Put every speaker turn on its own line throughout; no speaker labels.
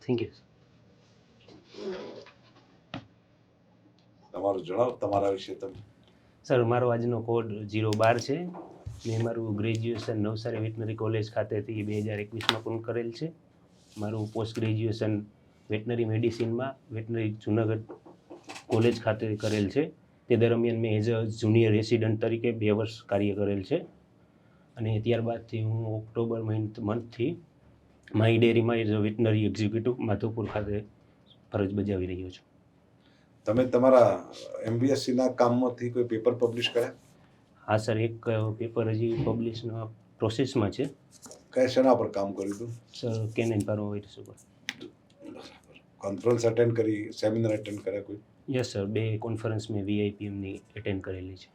Thank you.
તમારું જણાવો, તમારા વિશે તમે.
સર, મારો આજનો કોડ 012 છે. મેં મારું ગ્રેજ્યુએશન નવસારી વેટનરી કોલેજ ખાતેથી 2021માં પૂર્ણ કરેલ છે. મારું પોસ્ટ ગ્રેજ્યુએશન વેટનરી મેડિસિનમાં વેટનરી જુનાગઢ કોલેજ ખાતે કરેલ છે. તે દરમિયાન મેં એઝ અ જુનિયર રેસિડન્ટ તરીકે 2 વર્ષ કાર્ય કરેલ છે. અને ત્યારબાદથી હું ઓક્ટોબર મંથથી માય ડેરીમાં as a veterinary executive Madhavpur ખાતે ફરજ બજાવી રહ્યો છું.
તમે તમારા MBScના કામમાંથી કોઈ પેપર પબ્લિશ કર્યા?
હા સર, એક પેપર હજી પબ્લિશના પ્રોસેસમાં છે.
કયા શેના પર કામ કર્યું હતું?
સર, કેનાઇન પાર્વોવાયરસ ઉપર.
કોન્ફરન્સ અટેન્ડ કરી, સેમિનાર અટેન્ડ કર્યા કોઈ?
યસ સર, 2 કોન્ફરન્સ મેં VIPMની અટેન્ડ કરેલી છે.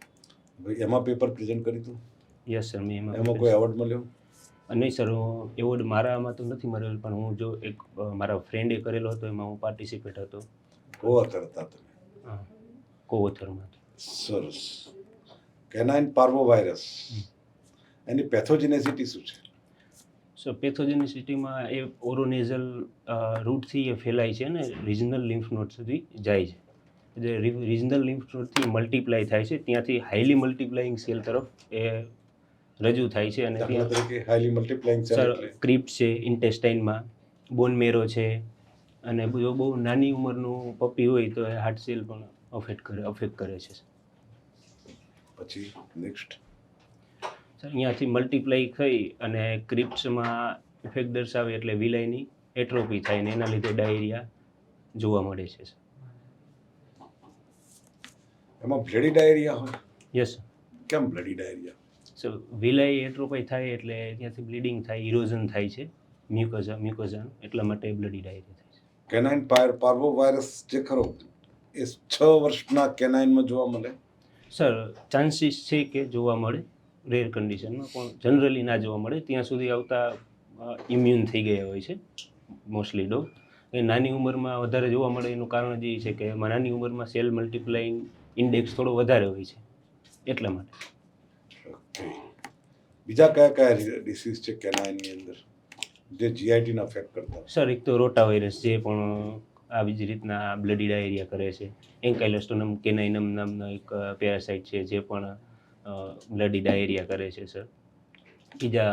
એમાં પેપર પ્રેઝન્ટ કર્યું હતું?
યસ સર, મેં
એમાં કોઈ એવોર્ડ મળ્યો?
નહીં સર, એવોર્ડ મારામાં તો નથી મળેલ, પણ હું જો એક મારા ફ્રેન્ડે કરેલો હતો એમાં હું પાર્ટિસિપેટ હતો.
કો-ઓથર હતા તમે?
હા, કો-ઓથરમાં.
સરસ. કેનાઇન પાર્વોવાયરસ, એની પેથોજેનેસિટી શું છે?
સર, પેથોજેનિસિટીમાં એ ઓરોનેઝલ રૂટથી એ ફેલાય છે ને રિજનલ લિમ્ફ નોડ સુધી જાય છે. જે રિજનલ લિમ્ફ નોડથી મલ્ટીપ્લાય થાય છે, ત્યાંથી હાઈલી મલ્ટીપ્લાઇંગ સેલ તરફ એ રજૂ થાય છે. અને
દાખલા તરીકે હાઈલી મલ્ટીપ્લાઇંગ સેલ
સર,
એટલે
ક્રિપ્ટ છે ઇન્ટેસ્ટાઇનમાં, બોન મેરો છે, અને જો બહુ નાની ઉંમરનું પપ્પી હોય તો એ હાર્ટ સેલ પણ અફેક્ટ કરે છે.
પછી નેક્સ્ટ
સર, અહીંયાથી મલ્ટીપ્લાય થઈ અને ક્રિપ્સમાં ઇફેક્ટ દર્શાવે એટલે વિલાયની એટ્રોપી થાય ને એના લીધે ડાયરિયા જોવા મળે છે.
એમાં બ્લડી ડાયરિયા હોય?
યસ
કેમ બ્લડી ડાયરિયા?
સર, વિલાય એટ્રોપાઈ થાય એટલે ત્યાંથી બ્લીડિંગ થાય, ઇરોઝન થાય છે મ્યુકોઝાનું, એટલા માટે બ્લડી ડાયરિયા થાય છે.
કેનાઇન પાર્વોવાયરસ જે ખરો એ 6 વર્ષના કેનાઇનમાં જોવા મળે?
સર, ચાન્સીસ છે કે જોવા મળે રેર કન્ડિશનમાં, પણ જનરલી ના જોવા મળે. ત્યાં સુધી આવતા ઇમ્યુન થઈ ગયા હોય છે મોસ્ટલી ડોગ. એ નાની ઉંમરમાં વધારે જોવા મળે એનું કારણ જ એ છે કે નાની ઉંમરમાં સેલ મલ્ટીપ્લાઇંગ ઇન્ડેક્સ થોડો વધારે હોય છે, એટલા માટે.
ઓકે. બીજા કયા કયા ડિસીઝ છે કેનાઇનની અંદર જે GITને અફેક્ટ કરતા?
સર, એક તો રોટા વાયરસ જે પણ આવી જ રીતના બ્લડી ડાયરિયા કરે છે. એન્કાઇલોસ્ટોનમ કેનાઇનમ નામનો એક પેરાસાઇટ છે જે પણ બ્લડી ડાયરિયા કરે છે સર. બીજા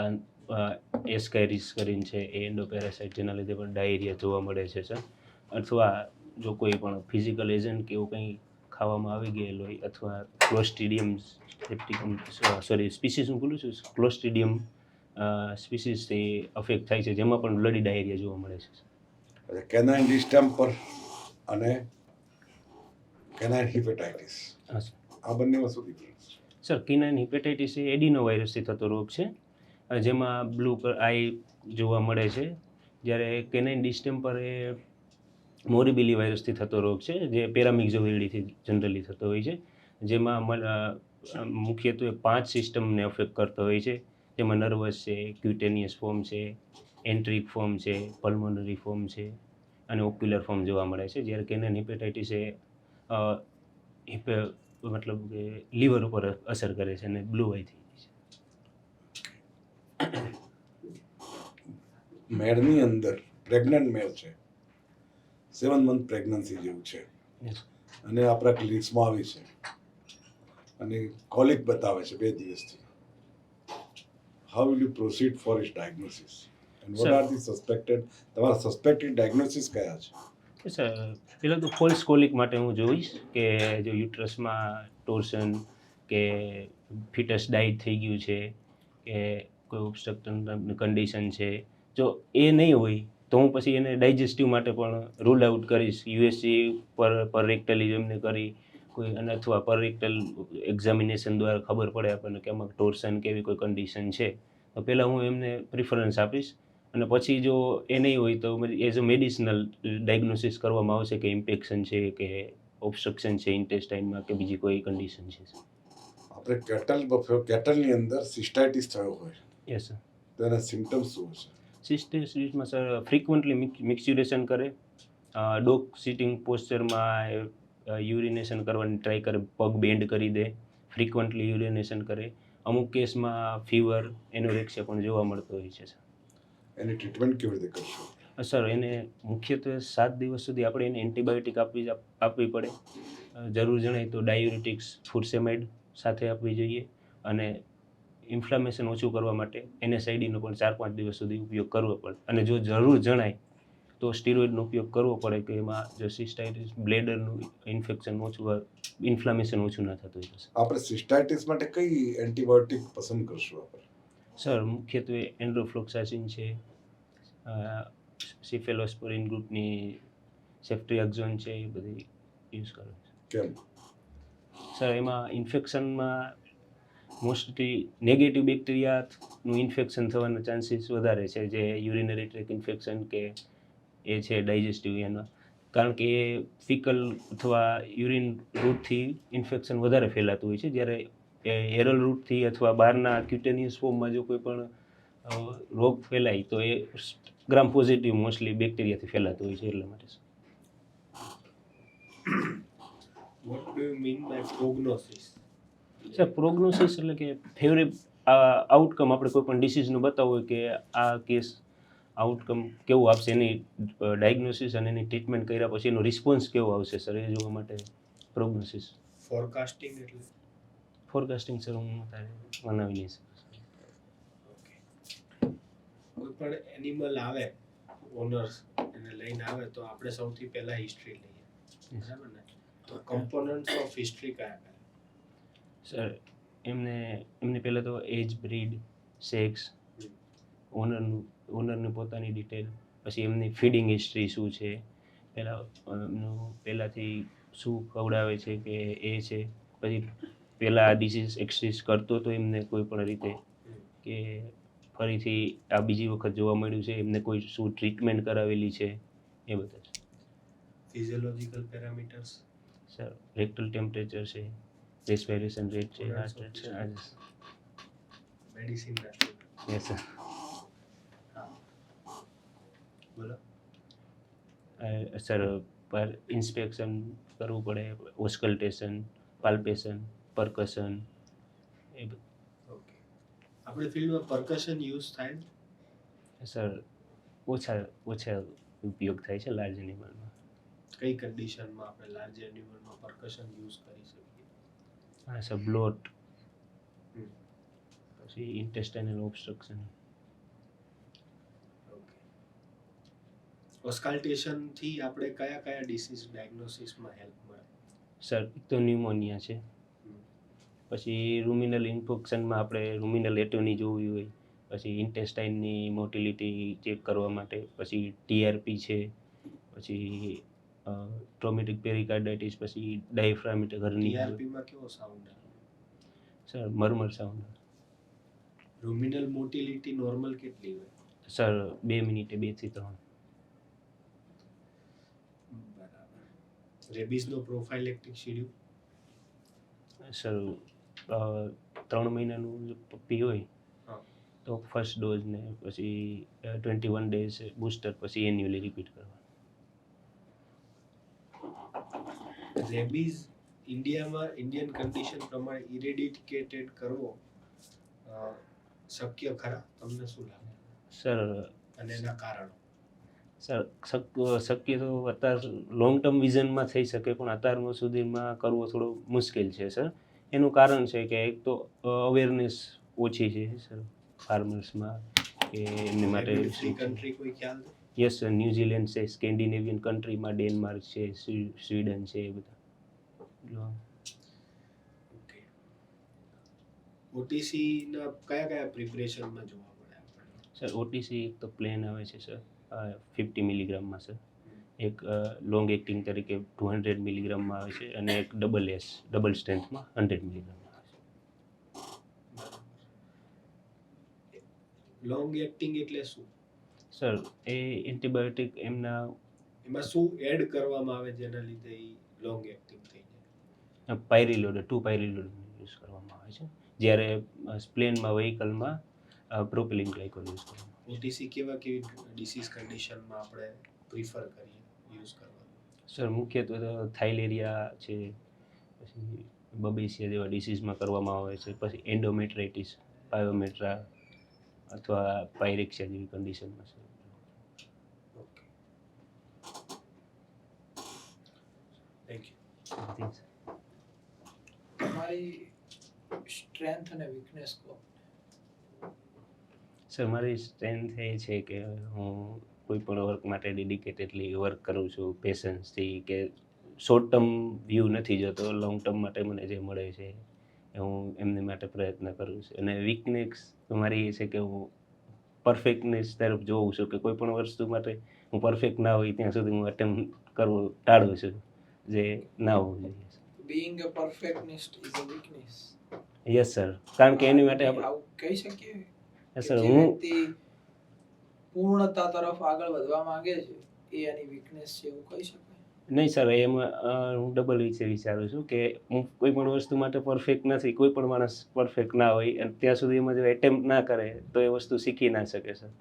એસ્કાયરિસ કરીને છે એ એન્ડોપેરાસાઇટ, જેના લીધે પણ ડાયરિયા જોવા મળે છે સર. અથવા જો કોઈ પણ ફિઝિકલ એજન્ટ કે એવું કંઈ ખાવામાં આવી ગયેલું હોય, અથવા ક્લોસ્ટ્રીડિયમ સ્પીસીસ હું બોલું છું, ક્લોસ્ટ્રીડિયમ સ્પીસીસથી અફેક્ટ થાય છે, જેમાં પણ બ્લડી ડાયરિયા જોવા મળે છે.
કેનાઇન ડિસ્ટેમ્પર અને કેનાઇન હિપેટાઇટિસ,
હા સર.
આ બંનેમાં શું ડિફરન્સ છે?
સર, કેનાઇન હિપેટાઇટિસ એ એડિનો વાયરસથી થતો રોગ છે, જેમાં બ્લુ આઈ જોવા મળે છે. જ્યારે કેનાઇન ડિસ્ટેમ્પર એ મોરીબિલી વાયરસથી થતો રોગ છે, જે પેરામિક્ઝોવિરડીથી જનરલી થતો હોય છે, જેમાં મુખ્યત્વે 5 સિસ્ટમને અફેક્ટ કરતો હોય છે, જેમાં નર્વસ છે, ક્યુટેનિયસ ફોર્મ છે, એન્ટ્રિક ફોર્મ છે, પલ્મોનરી ફોર્મ છે, અને ઓક્યુલર ફોર્મ જોવા મળે છે. જ્યારે કેનાઇન હિપેટાઇટિસ એ મતલબ કે લીવર ઉપર અસર કરે છે અને બ્લુ આઈ થઈ જાય છે.
મેળની અંદર પ્રેગ્નન્ટ મેળ છે, 7 મંથ પ્રેગ્નન્સી જેવું છે, અને આપણા ક્લિનિક્સમાં આવી છે અને કોલિક બતાવે છે 2 દિવસથી. How will you proceed four it diagnosis and what are the suspected, તમારા સસ્પેક્ટેડ ડાયગ્નોસિસ કયા છે?
સર, પહેલાં તો ફોલ્સ કોલિક માટે હું જોઈશ કે જો યુટ્રસમાં ટોર્શન કે ફિટસ ડાઇટ થઈ ગયું છે કે કોઈ ઓબ્સ્ટ્રક્શન કન્ડિશન છે. જો એ નહીં હોય તો હું પછી એને ડાયજેસ્ટિવ માટે પણ રૂલ આઉટ કરીશ. USG પર રેક્ટલિઝમને કરી કોઈ, અને અથવા પર રેક્ટલ એક્ઝામિનેશન દ્વારા ખબર પડે આપણને કે આમાં ટોર્શન કે એવી કોઈ કન્ડિશન છે, તો પહેલાં હું એમને પ્રિફરન્સ આપીશ. અને પછી જો એ નહીં હોય તો એઝ અ મેડિસિનલ ડાયગ્નોસિસ કરવામાં આવશે કે ઇન્ફેક્શન છે કે ઓબ્સ્ટ્રક્શન છે ઇન્ટેસ્ટાઇનમાં કે બીજી કોઈ કન્ડિશન છે.
આપણે કેટલની અંદર સિસ્ટાઇટિસ થયો હોય,
યસ સર.
તો એના સિમ્ટમ્સ શું હશે?
સિસ્ટાઇટિસમાં સર ફ્રિકવન્ટલી મિક્સ્યુરેશન કરે, ડોગ સિટિંગ પોસ્ચરમાં યુરિનેશન કરવાની ટ્રાય કરે, પગ બેન્ડ કરી દે, ફ્રિકવન્ટલી યુરિનેશન કરે. અમુક કેસમાં ફીવર, એનોરેક્સિયા પણ જોવા મળતો હોય છે સર.
એની ટ્રીટમેન્ટ કેવી રીતે કરશો?
સર એને મુખ્યત્વે 7 દિવસ સુધી આપણે એને એન્ટીબાયોટિક આપવી પડે. જરૂર જણાય તો ડાયુરેટિક્સ ફુરસેમાઇડ સાથે આપવી જોઈએ અને ઇન્ફ્લામેશન ઓછું કરવા માટે NSAIDનો પણ 4-5 દિવસ સુધી ઉપયોગ કરવો પડે અને જો જરૂર જણાય તો સ્ટીરોઇડનો ઉપયોગ કરવો પડે કે એમાં જો સિસ્ટાઇટિસ બ્લેડરનું ઇન્ફેક્શન ઓછું ઇન્ફ્લામેશન ઓછું ના થતું હોય.
આપણે સિસ્ટાઇટિસ માટે કઈ એન્ટીબાયોટિક પસંદ કરશું આપણે?
સર મુખ્યત્વે એન્ડ્રોફ્લોક્સાસિન છે, સિફેલોસ્પોરિન ગ્રુપની સેફ્ટ્રિયાક્ઝોન છે, એ બધી યુઝ કરે છે.
કેમ?
સર એમાં ઇન્ફેક્શનમાં મોસ્ટલી નેગેટિવ બેક્ટેરિયાનું ઇન્ફેક્શન થવાના ચાન્સીસ વધારે છે, જે યુરિનરી ટ્રેક ઇન્ફેક્શન કે એ છે ડાયજેસ્ટિવ એના, કારણ કે એ ફિકલ અથવા યુરિન રૂટથી ઇન્ફેક્શન વધારે ફેલાતું હોય છે, જ્યારે એરલ રૂટથી અથવા બહારના ક્યુટેનિયસ ફોર્મમાં જો કોઈ પણ રોગ ફેલાય તો એ ગ્રામ પોઝિટિવ મોસ્ટલી બેક્ટેરિયાથી ફેલાતું હોય છે, એટલા માટે.
What do you mean by prognosis?
Sir prognosis એટલે કે ફેવરેટ આઉટકમ આપણે કોઈ પણ ડિસીઝનું બતાવવું હોય કે આ કેસ આઉટકમ કેવું આપશે, એની ડાયગ્નોસિસ અને એની ટ્રીટમેન્ટ કર્યા પછી એનો રિસ્પોન્સ કેવો આવશે સર, એ જોવા માટે પ્રોગ્નોસિસ.
Forecasting એટલે
ફોરકાસ્ટિંગ સર હું તારે બનાવી નહીં શકું.
કોઈ પણ એનિમલ આવે, ઓનર્સ એને લઈને આવે તો આપણે સૌથી પહેલા હિસ્ટ્રી લઈએ, બરાબર ને? તો કમ્પોનન્ટ્સ ઓફ હિસ્ટ્રી કયા કયા?
સર એમને પહેલાં તો એજ, બ્રીડ, સેક્સ, ઓનરની પોતાની ડિટેલ, પછી એમની ફીડિંગ હિસ્ટ્રી શું છે, પહેલાંથી શું ખવડાવે છે કે એ છે, પછી પહેલાં આ ડિસીઝ એક્સિસ્ટ કરતો તો એમને કોઈ પણ રીતે કે ફરીથી આ બીજી વખત જોવા મળ્યું છે, એમને કોઈ શું ટ્રીટમેન્ટ કરાવેલી છે, એ બધા છે.
Physiological parameters
sir rectal temperature છે, રેસ્પિરેશન રેટ છે, હાર્ટ રેટ છે,
મેડિસિનના
યસ સર.
બોલો.
સર પર ઇન્સ્પેક્શન કરવું પડે, ઓસ્કલ્ટેશન, પાલ્પેશન, પરકશન, એ બધું.
ઓકે. આપણી ફિલ્ડમાં પરકશન યુઝ થાય ને?
સર ઓછા ઉપયોગ થાય છે લાર્જ એનિમલમાં.
કઈ કન્ડિશનમાં આપણે લાર્જ એનિમલમાં પરકશન યુઝ કરી શકીએ?
હા સર, બ્લોટ, પછી ઇન્ટેસ્ટાઇનલ ઓબ્સ્ટ્રક્શન.
ઓકે. ઓસ્કલ્ટેશન થી આપણે કયા કયા ડિસીઝ ડાયગ્નોસિસમાં હેલ્પ મળે?
સર એક તો ન્યુમોનિયા છે, પછી રૂમિનલ ઇન્ફેક્શનમાં આપણે રૂમિનલ એટોની જોવી હોય, પછી ઇન્ટેસ્ટાઇનની મોટિલિટી ચેક કરવા માટે, પછી TRP છે, પછી ટ્રોમેટિક પેરિકાર્ડાઇટિસ, પછી ડાયફ્રામેટિક હર્નિયા.
ટીઆરપીમાં કેવો સાઉન્ડ આવે?
Sir murmur sound.
Ruminal motility normal કેટલી હોય?
સર 2 મિનિટે 2 થી 3.
બરાબર. રેબીઝનો પ્રોફાઇલેક્ટિક શેડ્યુલ?
સર 3 મહિનાનું જો પપ્પી હોય તો ફર્સ્ટ ડોઝ ને પછી 21 ડેઝ બૂસ્ટર, પછી એન્યુઅલી રિપીટ કરવા.
રેબીઝ ઇન્ડિયામાં ઇન્ડિયન કન્ડિશન પ્રમાણે ઇરેડિકેટેડ કરવો શક્ય ખરા? તમને શું લાગે?
સર
અને એના કારણો?
સર શક્ય તો અત્યારે લોંગ ટર્મ વિઝનમાં થઈ શકે, પણ અત્યારમાં સુધીમાં કરવો થોડો મુશ્કેલ છે સર. એનું કારણ છે કે એક તો અવેરનેસ ઓછી છે સર ફાર્મર્સમાં, કે એમની માટે.
ફ્રી કન્ટ્રી કોઈ ખ્યાલ છે?
યસ સર, ન્યુઝીલેન્ડ છે, સ્કેન્ડિનેવિયન કન્ટ્રીમાં ડેનમાર્ક છે, સ્વીડન છે, એ બધા.
ઓકે. ઓટીસી ના કયા કયા પ્રિપરેશનમાં જોવા મળે આપણને?
સર ઓટીસી એક તો પ્લેન આવે છે સર, 50 મિલીગ્રામમાં સર, એક લોંગ એક્ટિંગ તરીકે 200 મિલીગ્રામમાં આવે છે, અને એક ડબલ સ્ટ્રેન્થમાં 100 મિલીગ્રામમાં આવે છે.
લોંગ એક્ટિંગ એટલે શું?
સર એ એન્ટીબાયોટિક એમના
એમાં શું એડ કરવામાં આવે જેના લીધે લોંગ એક્ટિંગ થઈ જાય?
પાયરીલોડ, 2 પાયરીલોડ યુઝ કરવામાં આવે છે, જ્યારે સ્પ્લેનમાં વ્હીકલમાં પ્રોપિલિન ગ્લાયકોલ યુઝ કરવામાં આવે છે.
ઓટીસી કેવી ડિસીઝ કન્ડિશનમાં આપણે પ્રિફર કરીએ યુઝ કરવાનું?
સર મુખ્યત્વે તો થાઇલેરિયા છે, પછી બબેસિયા જેવા ડિસીઝમાં કરવામાં આવે છે, પછી એન્ડોમેટ્રાઇટિસ, પાયોમેટ્રા અથવા પાયરેક્સિયા જેવી કન્ડિશનમાં છે.
ઓકે.
એવરીથિંગ.
તમારી સ્ટ્રેન્થ અને વીકનેસ કહો.
સર મારી સ્ટ્રેન્થ એ છે કે હું કોઈ પણ વર્ક માટે ડેડિકેટેડલી વર્ક કરું છું પેશન્સથી, કે શોર્ટ ટર્મ વ્યૂ નથી જોતો, લોંગ ટર્મ માટે મને જે મળે છે એ હું એમની માટે પ્રયત્ન કરું છું. અને વીકનેસ મારી એ છે કે હું પરફેક્ટનેસ તરફ જોઉં છું, કે કોઈ પણ વસ્તુ માટે હું પરફેક્ટ ના હોય ત્યાં સુધી હું અટેમ્પ્ટ કરવું ટાળું છું, જે ના હોવું જોઈએ.
Being a perfectionist is a weakness.
Yes sir, કારણ કે એની માટે આપણે
આવું કહી શકીએ કે
સર
જે
હું
વ્યક્તિ પૂર્ણતા તરફ આગળ વધવા માંગે છે એ એની વીકનેસ છે એવું કહી શકાય.
નહીં સર, એમાં હું ડબલ વિશે વિચારું છું કે હું કોઈ પણ વસ્તુ માટે પરફેક્ટ નથી. કોઈ પણ માણસ પરફેક્ટ ના હોય અને ત્યાં સુધી એમાં જો એટેમ્પ્ટ ના કરે તો એ વસ્તુ શીખી ના શકે સર.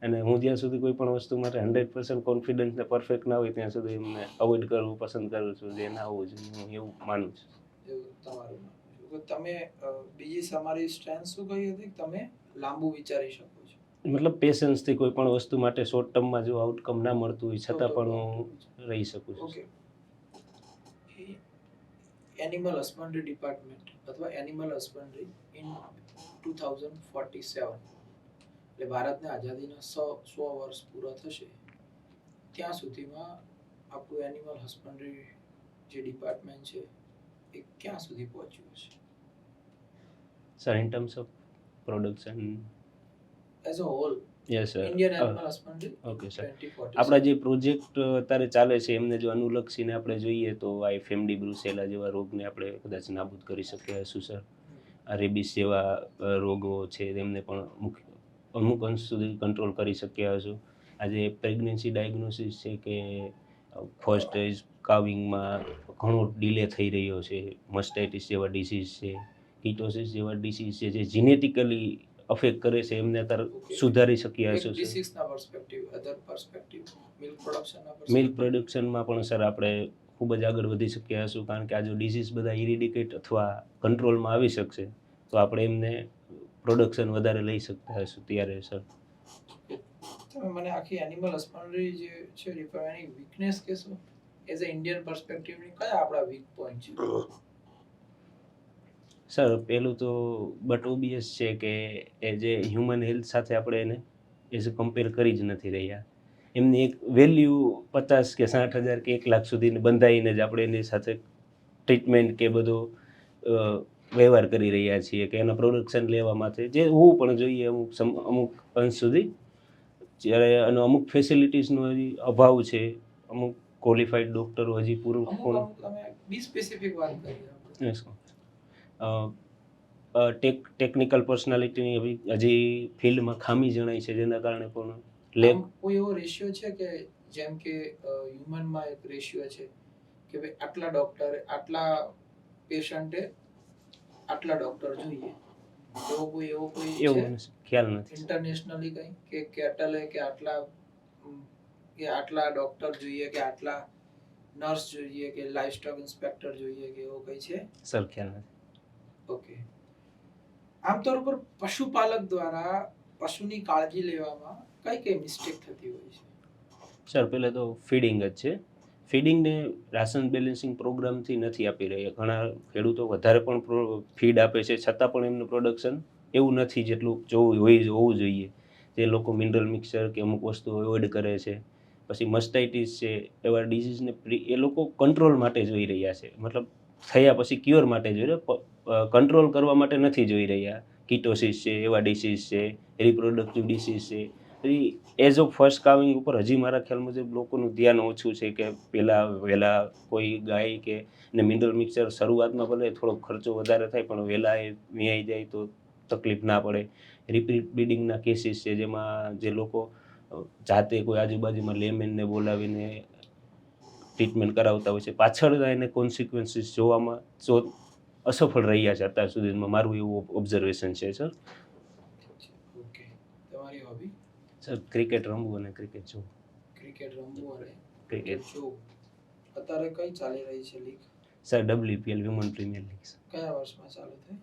અને હું જ્યાં સુધી કોઈ પણ વસ્તુ માટે 100% કોન્ફિડન્સ ને પરફેક્ટ ના હોય ત્યાં સુધી એમને અવોઇડ કરવું પસંદ કરું છું, જે ના હોવું જોઈએ, હું એવું માનું છું.
એવું તમારું માનવું છે. તો તમે બીજી તમારી સ્ટ્રેન્થ શું કહી હતી? તમે લાંબુ વિચારી શકો છો.
મતલબ પેશન્સથી કોઈ પણ વસ્તુ માટે શોર્ટ ટર્મમાં જો આઉટકમ ના મળતું હોય છતાં પણ હું રહી શકું છું.
ઓકે. એનિમલ હસબન્ડરી ડિપાર્ટમેન્ટ અથવા એનિમલ હસબન્ડરી ઇન 2047, એટલે ભારતને આઝાદીના 100 વર્ષ પૂરા થશે ત્યાં સુધીમાં આપણું એનિમલ હસબન્ડરી જે ડિપાર્ટમેન્ટ છે એ ક્યાં સુધી પહોંચ્યું છે?
Sir in terms of production
as a whole
yes sir.
Indian animal husbandry
okay sir,
2047.
આપણા જે પ્રોજેક્ટ અત્યારે ચાલે છે એમને જો અનુલક્ષીને આપણે જોઈએ તો આ FMD બ્રુસેલા જેવા રોગને આપણે કદાચ નાબૂદ કરી શક્યા હશું સર. આ રેબિસ જેવા રોગો છે તેમને પણ અમુક અંશ સુધી કંટ્રોલ કરી શક્યા હશું. આજે પ્રેગ્નન્સી ડાયગ્નોસિસ છે કે ફર્સ્ટ એજ કાવિંગમાં ઘણો ડિલે થઈ રહ્યો છે. મસ્ટાઇટિસ જેવા ડિસીઝ છે, કીટોસિસ જેવા ડિસીઝ છે જે જીનેટિકલી અફેક્ટ કરે છે, એમને અત્યારે સુધારી શક્યા
એક
હશું સર.
ડિસીઝના પર્સપેક્ટિવ, અધર પર્સપેક્ટિવ, મિલ્ક પ્રોડક્શનના
મિલ્ક
પર્સપેક્ટિવ.
પ્રોડક્શનમાં પણ સર આપણે ખૂબ જ આગળ વધી શક્યા હશું, કારણ કે આ જો ડિસીઝ બધા ઇરિડિકેટ અથવા કંટ્રોલમાં આવી શકશે તો આપણે એમને પ્રોડક્શન વધારે લઈ શકતા હશું ત્યારે સર.
તમે મને આખી એનિમલ હસબન્ડરી જે છે એની વીકનેસ કહેશો? એઝ અ ઇન્ડિયન પર્સપેક્ટિવની કયા આપણા વીક પોઈન્ટ છે?
સર પહેલું તો બટ ઓબિયસ છે કે એ જે હ્યુમન હેલ્થ સાથે આપણે એને એઝ અ કમ્પેર કરી જ નથી રહ્યા. એમની એક વેલ્યુ 50 કે 60,000 કે 1 લાખ સુધી બંધાઈને જ આપણે એની સાથે ટ્રીટમેન્ટ કે બધો વ્યવહાર કરી રહ્યા છીએ, કે એના પ્રોડક્શન લેવા માટે જે હોવું પણ જોઈએ અમુક અંશ સુધી. જ્યારે અને અમુક ફેસિલિટીઝનો હજી અભાવ છે, અમુક ક્વોલિફાઈડ ડૉક્ટરો હજી પૂરું
અમુક તમે બી સ્પેસિફિક વાત કરી આપણે.
ટેકનિકલ પર્સનાલિટીની હજી ફિલ્ડમાં ખામી જણાય છે, જેના કારણે પણ લેક.
કોઈ એવો રેશિયો છે કે જેમ કે હ્યુમનમાં એક રેશિયો છે કે ભાઈ આટલા ડોક્ટર આટલા પેશન્ટે આટલા ડોક્ટર જોઈએ, એવો કોઈ છે?
એવું ખ્યાલ નથી.
ઇન્ટરનેશનલી કંઈ કે કેટલે કે આટલા ડોક્ટર જોઈએ કે આટલા નર્સ જોઈએ કે લાઇવસ્ટોક ઇન્સ્પેક્ટર જોઈએ કે એવો કંઈ છે?
સર ખ્યાલ નથી.
ઓકે. આમતોર પર પશુપાલક દ્વારા પશુની કાળજી લેવામાં કઈ મિસ્ટેક થતી હોય છે?
સર પહેલાં તો ફીડિંગ જ છે. ફીડિંગને રાશન બેલેન્સિંગ પ્રોગ્રામથી નથી આપી રહ્યા. ઘણા ખેડૂતો વધારે પણ ફીડ આપે છે, છતાં પણ એમનું પ્રોડક્શન એવું નથી જેટલું હોવું જોઈએ. જે લોકો મિનરલ મિક્સર કે અમુક વસ્તુ એવોઇડ કરે છે. પછી મસ્ટાઇટિસ છે, એવા ડિઝીઝને એ લોકો કંટ્રોલ માટે જોઈ રહ્યા છે. મતલબ થયા પછી ક્યોર માટે જોઈ રહ્યા, કંટ્રોલ કરવા માટે નથી જોઈ રહ્યા. કીટોસિસ છે, એવા ડિસીઝ છે, રિપ્રોડક્ટિવ ડિસીઝ છે. એઝ ઓફ ફર્સ્ટ કાવિંગ ઉપર હજી મારા ખ્યાલ મુજબ લોકોનું ધ્યાન ઓછું છે, કે વહેલા કોઈ ગાય કે ને મિનરલ મિક્સર શરૂઆતમાં ભલે થોડોક ખર્ચો વધારે થાય પણ વહેલા એ વ્યાઈ જાય તો તકલીફ ના પડે. રિપીટ બ્રીડિંગના કેસીસ છે, જેમાં જે લોકો જાતે કોઈ આજુબાજુમાં લેમેનને બોલાવીને ટ્રીટમેન્ટ કરાવતા હોય છે, પાછળ એને કોન્સિક્વન્સીસ જોવામાં અસફળ રહ્યા છે અત્યાર સુધીમાં. મારું એવું ઓબ્ઝર્વેશન છે સર.
ઓકે. તમારી હોબી?
સર ક્રિકેટ રમવું અને ક્રિકેટ જોવું.
ક્રિકેટ રમવું અને
ક્રિકેટ
જોવું. અત્યારે કઈ ચાલી રહી છે league?
Sir WPL woman premier league.
કયા વર્ષમાં ચાલુ થઈ?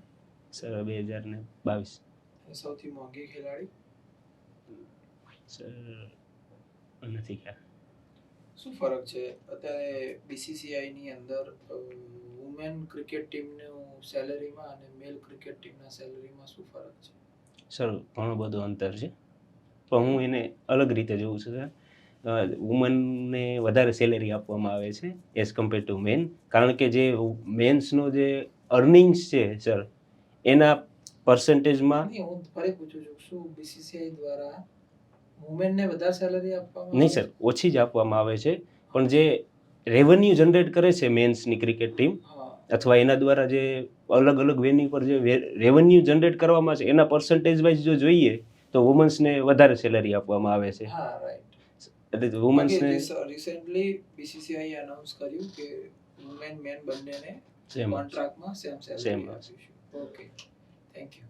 સર 2022.
સૌથી મોંઘી ખેલાડી?
સર નથી ખ્યાલ.
શું ફરક છે અત્યારે BCCI ની અંદર વુમેન ક્રિકેટ ટીમનું સેલરીમાં અને મેલ ક્રિકેટ ટીમના સેલરીમાં શું ફરક છે?
સર ઘણો બધો અંતર છે, પણ હું એને અલગ રીતે જોઉં છું સર. વુમનને વધારે સેલેરી આપવામાં આવે છે એઝ કમ્પેર ટુ મેન, કારણ કે જે મેન્સનો જે અર્નિંગ્સ છે સર એના પર્સન્ટેજમાં
નહીં, હું ફરી પૂછું છું, શું BCCI દ્વારા વુમેનને વધારે સેલરી આપવામાં
નહીં
આવે
સર,
છે?
ઓછી જ આપવામાં આવે છે, પણ જે રેવન્યુ જનરેટ કરે છે મેન્સની ક્રિકેટ ટીમ
હા,
અથવા એના દ્વારા જે અલગ અલગ વેન્યુ પર જે રેવન્યુ જનરેટ કરવામાં છે એના પર્સન્ટેજ વાઇઝ જો જોઈએ તો વુમન્સને વધારે સેલરી આપવામાં આવે છે.
હા, રાઈટ.
એટલે વુમન્સને
રિસેન્ટલી BCCI અનાઉન્સ કર્યું કે વુમેન મેન બંનેને
સેમ
કોન્ટ્રાક્ટમાં સેમ
Same.
સેલરી આપીશું. Okay, thank you.